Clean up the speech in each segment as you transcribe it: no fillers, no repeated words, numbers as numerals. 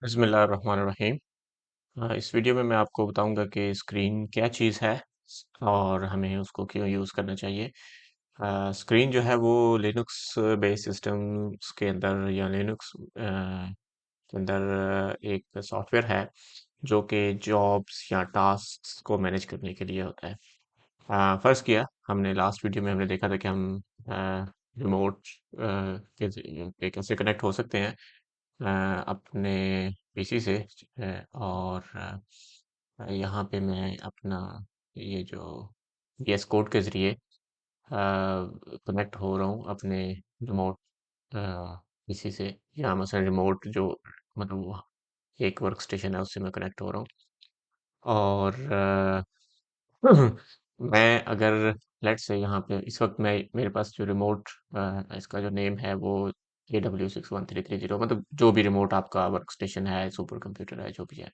बिस्मिल्लाहिर्रहमानिर्रहीम। इस वीडियो में मैं आपको बताऊंगा कि स्क्रीन क्या चीज़ है और हमें उसको क्यों यूज़ करना चाहिए। स्क्रीन जो है वो लिनक्स बेस सिस्टम्स के अंदर या लिनक्स के अंदर एक सॉफ्टवेयर है जो कि जॉब्स या टास्क को मैनेज करने के लिए होता है। फ़र्ज़ किया हमने लास्ट वीडियो में हमने देखा था कि हम रिमोट के पे कैसे कनेक्ट हो सकते हैं अपने पीसी से और यहाँ पे मैं अपना ये जो VS कोड के ज़रिए कनेक्ट हो रहा हूँ अपने रिमोट पीसी से या मसलन रिमोट जो मतलब एक वर्क स्टेशन है उससे मैं कनेक्ट हो रहा हूँ और मैं अगर लेट्स से यहाँ पे इस वक्त मैं मेरे पास जो रिमोट इसका जो नेम है वो AW61330 मतलब जो भी रिमोट आपका वर्क स्टेशन है सुपर कंप्यूटर है जो भी है।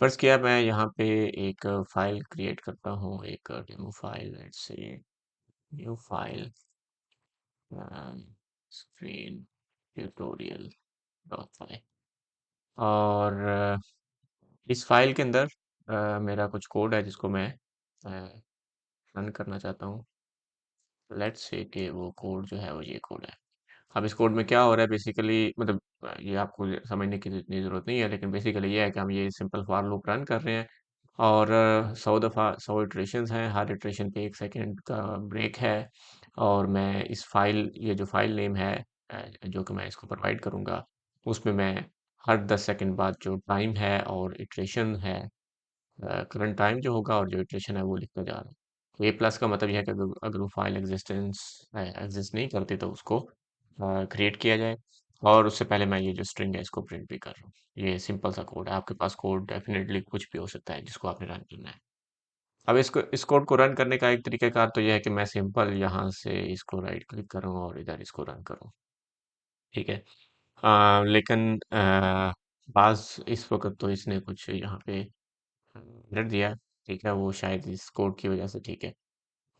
फर्ज किया मैं यहाँ पे एक फाइल क्रिएट करता हूँ एक demo file let's say new file screen tutorial dot file और इस फाइल के अंदर मेरा कुछ कोड है जिसको मैं रन करना चाहता हूँ। लेट्स से कि वो कोड जो है वो ये कोड है। अब इस कोड में क्या हो रहा है बेसिकली मतलब ये आपको समझने की इतनी ज़रूरत नहीं है लेकिन बेसिकली ये है कि हम ये सिंपल फॉर लूप रन कर रहे हैं और 100 दफ़ा 100 इटरेशंस हैं, हर इटरेशन पे 1 सेकंड का ब्रेक है और मैं इस फाइल ये जो फाइल नेम है जो कि मैं इसको प्रोवाइड करूँगा उसमें मैं हर 10 सेकंड बाद जो टाइम है और इटरेशन है करंट टाइम जो होगा और जो इटरेशन है वो लिखता जा रहा है। तो ये प्लस का मतलब ये है कि अगर वो फाइल एग्जिस्ट नहीं करती तो उसको क्रिएट किया जाए और उससे पहले मैं ये जो स्ट्रिंग है इसको प्रिंट भी कर रहा हूँ। ये सिंपल सा कोड है, आपके पास कोड डेफिनेटली कुछ भी हो सकता है जिसको आपने रन करना है। अब इसको इस कोड को रन करने का एक तरीकाकार तो ये है कि मैं सिंपल यहाँ से इसको राइट क्लिक करूँ और इधर इसको रन करूँ। ठीक है। लेकिन बाज इस वक्त तो इसने कुछ यहाँ पे रख दिया। ठीक है, वो शायद इस कोड की वजह से ठीक है,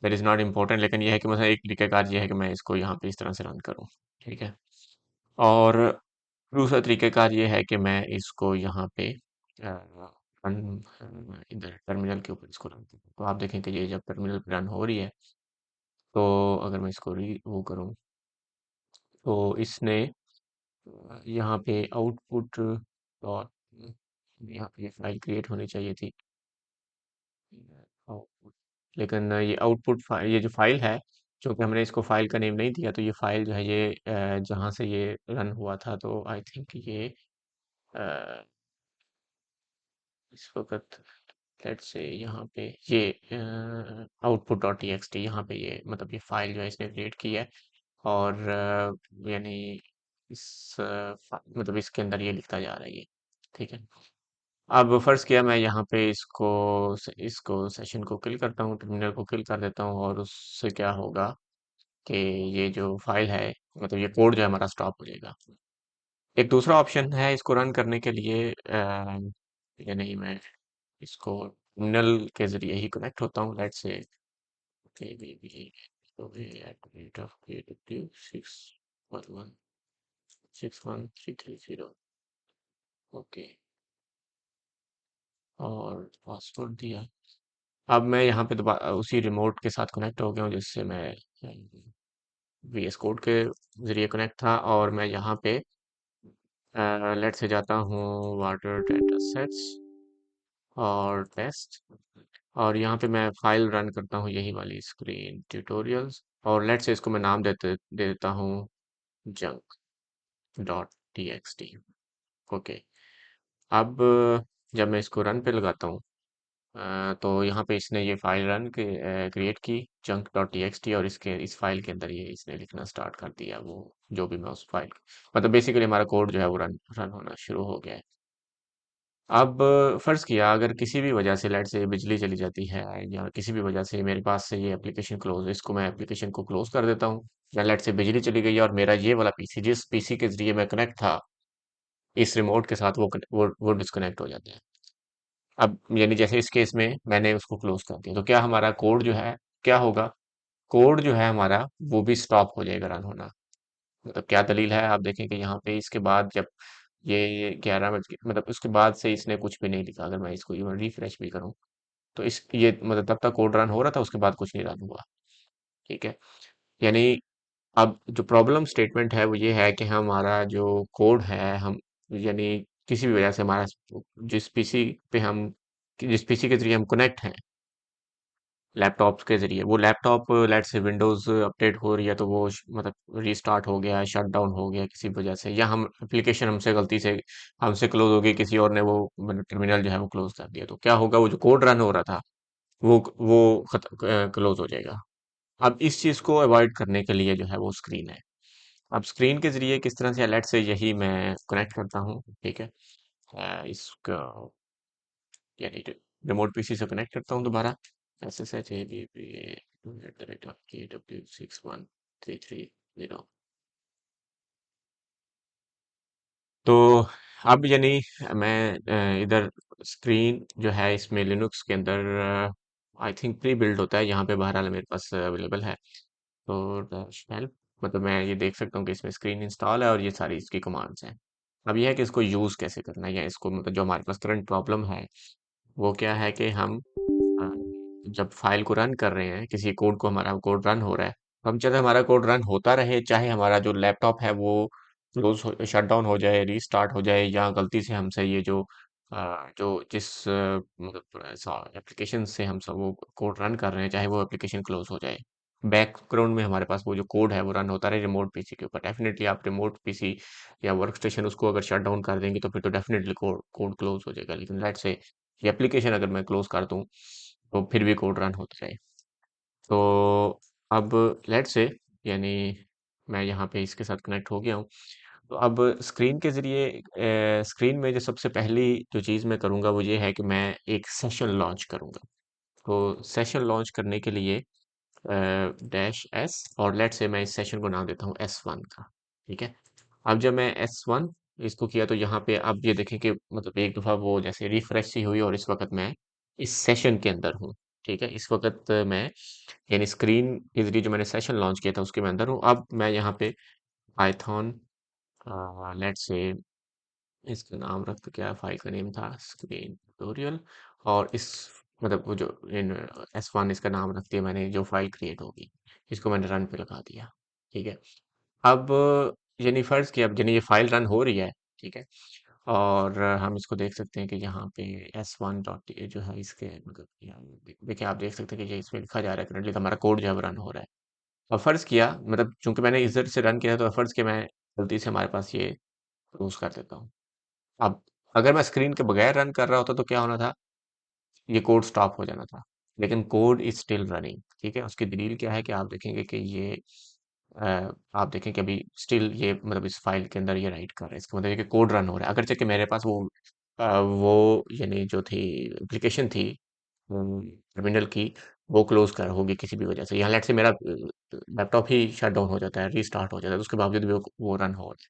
दैट इज़ नॉट इम्पोर्टेंट लेकिन ये है कि मतलब एक तरीक़ाकार ये है कि मैं इसको यहाँ पे इस तरह से रन करूँ। ठीक है। और दूसरा तरीक़ाकार ये है कि मैं इसको यहाँ पे इधर टर्मिनल के ऊपर इसको रन करूँ तो आप देखें कि ये जब टर्मिनल पे रन हो रही है तो अगर मैं इसको री वो करूँ तो इसने यहाँ पे आउटपुट डॉट यहाँ पे ये फाइल क्रिएट होनी चाहिए थी आउटपुट लेकिन ये आउटपुट ये जो फाइल है चूंकि हमने इसको फाइल का नेम नहीं दिया तो ये फाइल जो है ये जहाँ से ये रन हुआ था तो आई थिंक ये अ, इस वक्त लेट्स से यहाँ पे ये output dot T x T यहाँ पे ये मतलब ये फाइल जो है इसने क्रिएट की है और यानी इस मतलब इसके अंदर ये लिखता जा रहा है ये। ठीक है। अब फर्ज किया मैं यहाँ पे इसको सेशन को किल करता हूँ टर्मिनल को किल कर देता हूँ और उससे क्या होगा कि ये जो फाइल है मतलब ये कोड जो है हमारा स्टॉप हो जाएगा। एक दूसरा ऑप्शन है इसको रन करने के लिए यानी मैं इसको टर्मिनल के जरिए ही कनेक्ट होता हूँ लेट्स से KBB@6116330 ओके और पासवर्ड दिया। अब मैं यहाँ पे दोबारा उसी रिमोट के साथ कनेक्ट हो गया हूँ जिससे मैं VS कोड के ज़रिए कनेक्ट था और मैं यहाँ पे लेट से जाता हूँ वाटर डेटा सेट्स और टेस्ट और यहाँ पे मैं फाइल रन करता हूँ यही वाली स्क्रीन ट्यूटोरियल्स और लेट से इसको मैं नाम दे देता हूँ junk dot T x T okay. अब जब मैं इसको रन पे लगाता हूँ तो यहाँ पे इसने ये फाइल रन के क्रिएट की चंक डॉट टी और इसके इस फाइल के अंदर ये इसने लिखना स्टार्ट कर दिया वो जो भी मैं उस फाइल मतलब बेसिकली हमारा कोड जो है वो रन रन होना शुरू हो गया है। अब फर्ज किया अगर किसी भी वजह से लाइट से बिजली चली जाती है या किसी भी वजह से मेरे पास से ये एप्लीकेशन क्लोज इसको मैं एप्लीकेशन को क्लोज कर देता हूँ या लाइट से बिजली चली गई और मेरा ये वाला पीसी जिस पीसी के जरिए मैं कनेक्ट था इस रिमोट के साथ वो डिस्कनेक्ट हो जाता है। अब यानी जैसे इस केस में मैंने उसको क्लोज कर दिया तो क्या हमारा कोड जो है क्या होगा कोड जो है हमारा वो भी स्टॉप हो जाएगा रन होना। मतलब क्या दलील है आप देखें कि यहाँ पे इसके बाद जब ये 11 बज के मतलब उसके बाद से इसने कुछ भी नहीं लिखा। अगर मैं इसको इवन रिफ्रेश भी करूँ तो इस ये मतलब तब तक कोड रन हो रहा था, उसके बाद कुछ नहीं रन हुआ। ठीक है, यानी अब जो प्रॉब्लम स्टेटमेंट है वो ये है कि हमारा जो कोड है, हम यानी किसी भी वजह से हमारा जिस पीसी पे हम जिस पीसी के जरिए हम कनेक्ट हैं लैपटॉप के जरिए, वो लैपटॉप लेट से विंडोज अपडेट हो रही है तो वो मतलब रीस्टार्ट हो गया, शट डाउन हो गया किसी वजह से, या हम एप्लीकेशन हमसे गलती से हमसे क्लोज हो गई, किसी और ने वो मतलब टर्मिनल जो है वो क्लोज कर दिया, तो क्या होगा, वो जो कोड रन हो रहा था वो क्लोज हो जाएगा। अब इस चीज को अवॉइड करने के लिए जो है वो स्क्रीन है। अब स्क्रीन के जरिए किस तरह से, लेट से यही मैं कनेक्ट करता हूँ। ठीक है, इसका यानी रिमोट पीसी से कनेक्ट करता हूँ दोबारा, S S H A B P K W 6133 0। तो अब यानी मैं इधर स्क्रीन जो है इसमें लिनुक्स के अंदर आई थिंक प्री बिल्ड होता है, यहाँ पे बहरहाल मेरे पास अवेलेबल है। तो डैश हेल्प, मतलब मैं ये देख सकता हूँ कि इसमें स्क्रीन इंस्टॉल है और ये सारी इसकी कमांड्स हैं। अब यह है कि इसको यूज़ कैसे करना है, या इसको मतलब जो हमारे पास करंट प्रॉब्लम है वो क्या है कि हम अ, जब फाइल को रन कर रहे हैं, किसी कोड को, हमारा कोड रन हो रहा है, हम चाहे हमारा कोड रन होता रहे, चाहे हमारा जो लैपटॉप है वो क्लोज हो, शट डाउन हो जाए, रीस्टार्ट हो जाए, या गलती से हमसे ये जो जो जिस मतलब एप्लीकेशन से हम सब वो कोड रन कर रहे हैं, चाहे वो एप्लीकेशन क्लोज हो जाए, बैकग्राउंड में हमारे पास वो जो कोड है वो रन होता रहे रिमोट पीसी के ऊपर। डेफिनेटली आप रिमोट पीसी या वर्क स्टेशन उसको अगर शट डाउन कर देंगे तो फिर तो डेफिनेटली कोड कोड क्लोज हो जाएगा। लेकिन लेट्स से ये एप्लीकेशन अगर मैं क्लोज कर दूं तो फिर भी कोड रन होता रहे। तो अब लेट्स से यानी मैं यहाँ पे इसके साथ कनेक्ट हो गया हूँ। तो अब स्क्रीन के जरिए स्क्रीन में जो सबसे पहली जो चीज़ मैं करूँगा वो ये है कि मैं एक सेशन लॉन्च करूँगा। तो सेशन लॉन्च करने के लिए डैश एस, और लेट्स से मैं इस सेशन को नाम देता हूँ S1 का। ठीक है, अब जब मैं S1 इसको किया तो यहाँ पे अब ये देखें कि मतलब एक दफ़ा वो जैसे रिफ्रेश सी हुई, और इस वक्त मैं इस सेशन के अंदर हूँ। ठीक है, इस वक्त मैं यानी स्क्रीन के जरिए जो मैंने सेशन लॉन्च किया था उसके मैं अंदर हूँ। अब मैं यहाँ पे पाइथन लेट्स से इसका नाम रख, क्या फाइल का नेम था, स्क्रीन ट्यूटोरियल, और इस मतलब वो जो इन S1 इसका नाम रख दिया मैंने, जो फाइल क्रिएट होगी इसको मैंने रन पे लगा दिया। ठीक है, अब यानी फर्ज किया, अब यानी ये फाइल रन हो रही है। ठीक है, और हम इसको देख सकते हैं कि यहाँ पे S1 डॉट जो है इसके मतलब देखिए, आप देख सकते हैं कि ये इसमें लिखा जा रहा है करंटली हमारा कोड जो है वो रन हो रहा है। और फर्ज किया मतलब चूंकि मैंने इधर से रन किया तो फर्ज किया मैं गलती से हमारे पास ये यूज कर देता हूँ। अब अगर मैं स्क्रीन के बगैर रन कर रहा होता तो क्या होना था, ये कोड स्टॉप हो जाना था। लेकिन कोड इज स्टिल रनिंग। ठीक है, उसकी दलील क्या है कि आप देखेंगे कि ये आप देखें कि अभी स्टिल ये मतलब इस फाइल के अंदर ये राइट कर रहा है, इसका मतलब है कि कोड रन हो रहा है। अगर कि मेरे पास वो यानी जो थी एप्लीकेशन थी टर्मिनल की, वो क्लोज कर होगी किसी भी वजह से, यहाँ लेट से मेरा लैपटॉप ही शट डाउन हो जाता है, रीस्टार्ट हो जाता है, उसके बावजूद भी वो रन हो रहा है।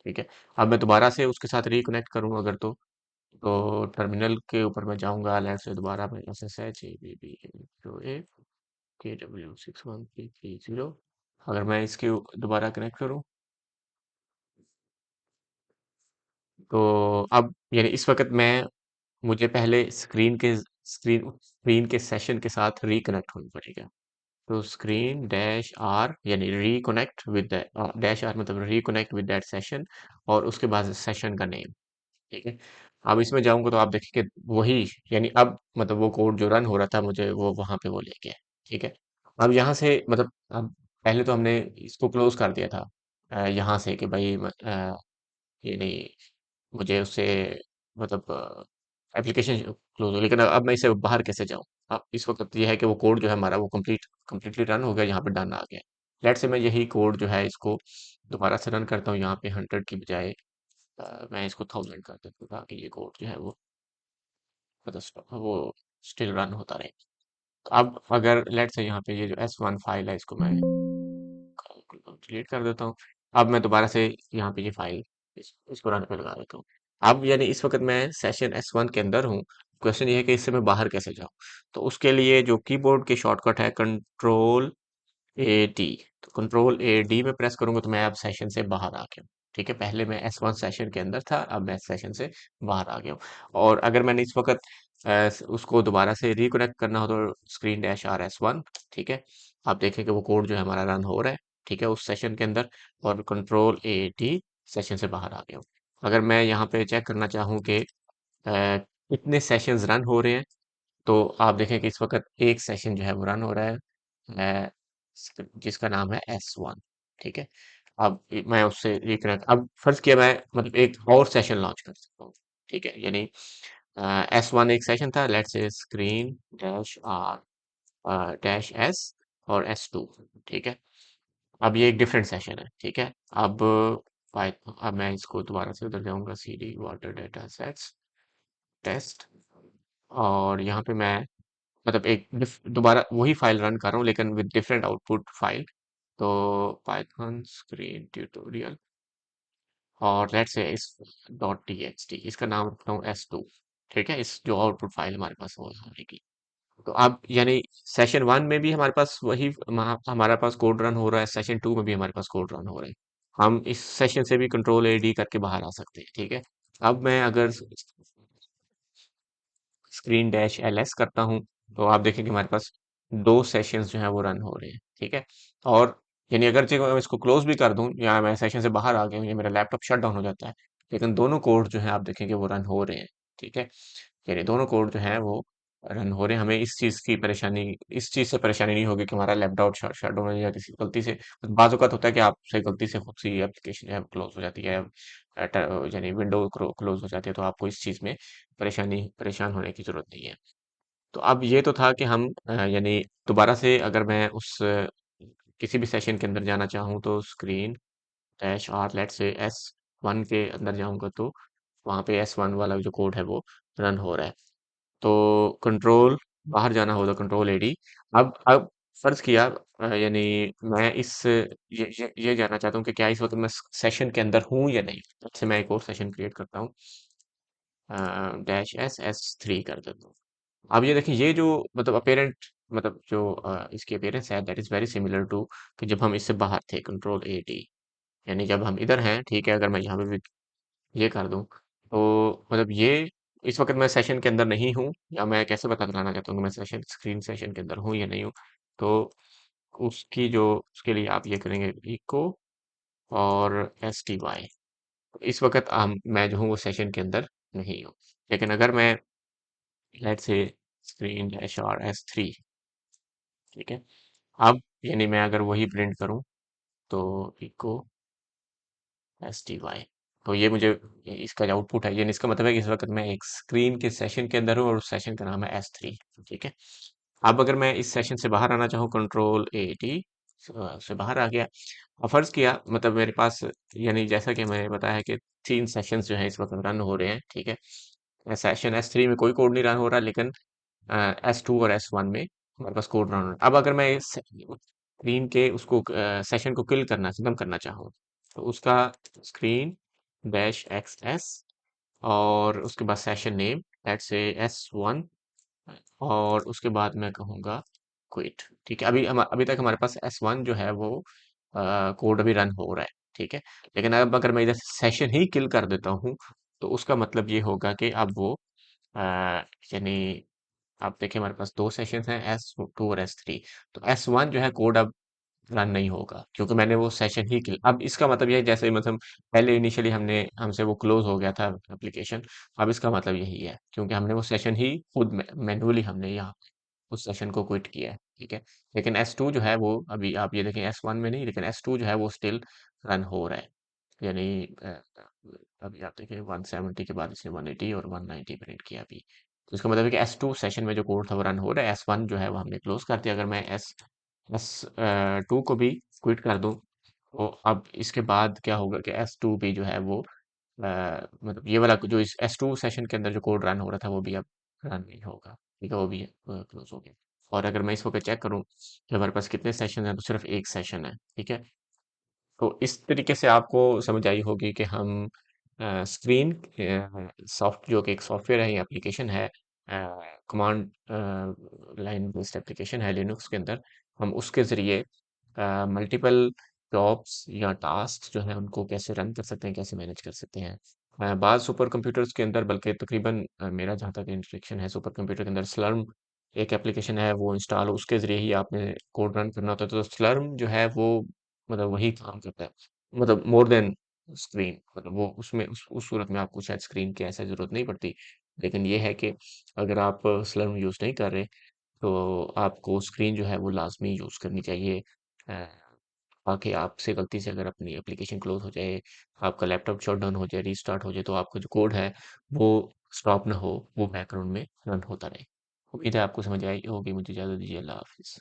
ठीक है, अब मैं दोबारा से उसके साथ रिकनेक्ट करूँ अगर, तो टर्मिनल के ऊपर मैं जाऊंगा, लेट से दोबारा मैं SSH ABB KW 6133 0, अगर मैं इसके दोबारा कनेक्ट करूं तो अब यानी इस वक्त मैं मुझे पहले स्क्रीन के सेशन के साथ रिकनेक्ट होना पड़ेगा। तो स्क्रीन डैश आर यानी रिकनेक्ट विद डैश आर मतलब रिकनेक्ट विद दैट सेशन, और उसके बाद सेशन का नेम। ठीक है, अब इसमें जाऊंगा तो आप देखेंगे वही, यानी अब मतलब वो कोड जो रन हो रहा था मुझे वो वहां पे वो लेके है। ठीक है, अब यहाँ से मतलब अब पहले तो हमने इसको क्लोज कर दिया था यहाँ से कि भाई ये नहीं, मुझे उससे मतलब एप्लीकेशन क्लोज हो, लेकिन अब मैं इसे बाहर कैसे जाऊँ। अब इस वक्त ये है कि वो कोड जो है हमारा वो कम्प्लीटली रन हो गया, यहाँ पे डन आ गया। लेट से मैं यही कोड जो है इसको दोबारा से रन करता हूँ, यहाँ पे 100 की बजाय मैं इसको 1000 कर देता हूँ, ताकि ये कोड जो है वो मतलब वो स्टिल रन होता रहे। अब अगर लेट से यहाँ पे ये जो S1 फाइल है इसको मैं डिलीट कर देता हूँ। अब मैं दोबारा से यहाँ पे ये फाइल इसको रन पे लगा देता हूँ। अब यानी इस वक्त मैं सेशन S1 के अंदर हूँ। क्वेश्चन ये है कि इससे मैं बाहर कैसे जाऊँ। तो उसके लिए जो कीबोर्ड की शॉर्टकट है कंट्रोल A D, तो कंट्रोल A D में प्रेस करूंगा तो मैं अब सेशन से बाहर आ गया हूँ। ठीक है, पहले मैं S1 सेशन के अंदर था, अब मैं सेशन से बाहर आ गया हूँ। और अगर मैंने इस वक्त उसको दोबारा से रिकनेक्ट करना हो तो स्क्रीन डैश आर S1, ठीक है, आप देखें कि वो कोड जो है हमारा रन हो रहा है, ठीक है, उस सेशन के अंदर, और कंट्रोल ए डी सेशन से बाहर आ गया हूँ। अगर मैं यहाँ पे चेक करना चाहूँ कि कितने सेशंस रन हो रहे हैं, तो आप देखें कि इस वक्त एक सेशन जो है वो रन हो रहा है, जिसका नाम है S1, ठीक है। अब मैं उससे रिकनेक्ट, अब फर्ज किया मैं मतलब एक और सेशन लॉन्च कर सकता हूँ, ठीक है, यानी S1 एक सेशन था, let's say screen dash R dash S और S2, ठीक है। अब ये एक डिफरेंट सेशन है, ठीक है। अब अब मैं इसको दोबारा से उधर जाऊंगा, C D water data sets test, और यहाँ पे मैं मतलब एक दोबारा वही फाइल रन कर रहा हूँ लेकिन विद डिफरेंट आउटपुट फाइल। तो पाइथन स्क्रीन ट्यूटोरियल, और लेट्स से इस डॉट टी एक्स टी इसका नाम रखता हूँ S2, ठीक है, इस जो आउटपुट फाइल हमारे पास हो की। तो अब यानी सेशन वन में भी हमारे पास वही हमारे पास कोड रन हो रहा है, सेशन टू में भी हमारे पास कोड रन हो रहा है। हम इस सेशन से भी कंट्रोल ए डी करके बाहर आ सकते हैं, ठीक है। अब मैं अगर स्क्रीन डैश एल एस करता हूँ, तो आप देखें कि हमारे पास दो सेशंस जो है वो रन हो रहे हैं, ठीक है। और यानी अगर जो मैं इसको क्लोज भी कर दूं या मैं सेशन से बाहर आ गया हूँ या मेरा लैपटॉप शट डाउन हो जाता है, लेकिन दोनों कोड जो है आप देखेंगे वो रन हो रहे हैं, ठीक है। यानी दोनों कोड जो है वो रन हो रहे हैं, हमें इस चीज से परेशानी नहीं होगी कि हमारा लैपटॉप शट डाउन हो या किसी गलती से, बाज़ औक़ात होता है कि आपसे गलती से खुद सी एप्लीकेशन जो है क्लोज हो जाती है, यानी विंडो क्लोज हो जाती है, तो आपको इस चीज में परेशान होने की जरूरत नहीं है। तो अब ये तो था कि हम यानी दोबारा से अगर मैं उस किसी भी सेशन के अंदर जाना चाहूँ तो स्क्रीन डैश आर लेट से S1 के अंदर जाऊंगा, तो वहाँ पे S1 वाला जो कोड है वो रन हो रहा है। तो कंट्रोल बाहर जाना हो तो कंट्रोल एडी। अब फर्ज किया यानी मैं ये जानना चाहता हूँ कि क्या इस वक्त मैं सेशन के अंदर हूँ या नहीं। जैसे मैं एक और सेशन क्रिएट करता हूँ, डैश S3 कर देता हूँ। अब ये देखिए, ये जो मतलब अपेरेंट मतलब जो इसकी अपेरेंस है that is very similar to कि जब हम इससे बाहर थे, कंट्रोल ए डी, यानी जब हम इधर हैं, ठीक है। अगर मैं यहाँ पे भी ये कर दूं, तो मतलब ये इस वक्त मैं सेशन के अंदर नहीं हूँ, या मैं कैसे पता लगाना चाहता हूँ कि मैं स्क्रीन सेशन के अंदर हूँ या नहीं हूँ। तो उसके लिए आप ये करेंगे इको और STY। इस वक्त मैं जो हूँ वो सेशन के अंदर नहीं हूँ, लेकिन अगर मैं लेट्स से स्क्रीन डैश और S3, ठीक है। अब यानी मैं अगर वही प्रिंट करूं तो इको STY, तो ये मुझे इसका जो आउटपुट है, यानी इसका मतलब है कि इस वक्त मैं एक स्क्रीन के सेशन के अंदर हूँ और उस सेशन का नाम है S3, ठीक है। अब अगर मैं इस सेशन से बाहर आना चाहूँ, कंट्रोल ए डी से बाहर आ गया। अब फर्ज किया मतलब मेरे पास, यानी जैसा कि मैंने बताया है कि तीन सेशंस जो है इस वक्त रन हो रहे हैं, ठीक है। सेशन S3 में कोई कोड नहीं रन हो रहा, लेकिन S2 और S1 में हमारे पास कोड रन हो रहा है। अब अगर मैं इस स्क्रीन के उसको सेशन को किल करना खत्म करना चाहूँ, तो उसका स्क्रीन डैश XS, और उसके बाद session name let's say S1, और उसके बाद मैं कहूँगा क्विट, ठीक है। अभी तक हमारे पास S1 जो है वो कोड अभी रन हो रहा है, ठीक है। लेकिन अब अगर मैं इधर सेशन ही किल कर देता हूँ, तो उसका मतलब ये होगा कि अब वो अ, यानी आप देखिए हमारे पास दो सेशंस हैं, S2 और S3। तो S1 जो है कोड अब रन नहीं होगा, क्योंकि मैंने वो सेशन ही किल। अब इसका मतलब ये है, जैसे मतलब पहले इनिशियली हमने हमसे वो क्लोज हो गया था एप्लीकेशन, अब इसका मतलब यही है, क्योंकि हमने वो सेशन ही खुद मैन्युअली हमने यहाँ उस सेशन को क्विट किया है, ठीक है। लेकिन S2 जो है वो अभी आप ये देखें S1 में नहीं, लेकिन S2 जो है वो स्टिल रन हो रहा है। यानी अभी आप देखिए 170 के बाद इसने 180 और 190 प्रिंट किया अभी। तो इसका मतलब है कि S2 सेशन में जो कोड था वो रन हो रहा है, S1 जो है वो हमने क्लोज कर दिया। अगर मैं S2 को भी क्विट कर दूं, तो अब इसके बाद क्या होगा कि S2 भी जो है वो मतलब ये वाला जो इस S2 सेशन के अंदर जो कोड रन हो रहा था वो भी अब रन नहीं होगा, ठीक है, वो भी क्लोज हो गया। और अगर मैं इसको चेक करूं कि हमारे पास कितने सेशन हैं, तो सिर्फ एक सेशन है, ठीक है। तो इस तरीके से आपको समझ आई होगी कि हम स्क्रीन सॉफ्ट जो कि एक सॉफ्टवेयर है या एप्लीकेशन है, कमांड लाइन बेस्ड एप्लीकेशन है लिनक्स के अंदर, हम उसके ज़रिए मल्टीपल जॉब्स या टास्क जो है उनको कैसे रन कर सकते हैं, कैसे मैनेज कर सकते हैं। बाद सुपर कंप्यूटर्स के अंदर बल्कि तकरीबन मेरा जहाँ तक इंस्ट्रक्शन है सुपर कंप्यूटर के अंदर स्लर्म एक एप्लीकेशन है वो इंस्टॉल उसके ज़रिए ही आपने कोड रन करना होता है। तो स्लर्म जो है वो मतलब वही काम करता है, मतलब मोर देन स्क्रीन, मतलब वो उसमें उस सूरत में आपको शायद स्क्रीन की ऐसे ज़रूरत नहीं पड़ती। लेकिन ये है कि अगर आप स्लर्म यूज़ नहीं कर रहे तो आपको स्क्रीन जो है वो लाजमी यूज़ करनी चाहिए। अ, ताकि आपसे गलती से अगर अपनी एप्लीकेशन क्लोज हो जाए, आपका लैपटॉप शट डाउन हो जाए, रीस्टार्ट हो जाए, तो आपका जो कोड है वो स्टॉप ना हो, वो बैकग्राउंड में रन होता रहे। उम्मीद है आपको समझ आई होगी। मुझे इजाज़त दीजिए। अल्लाह हाफिज़।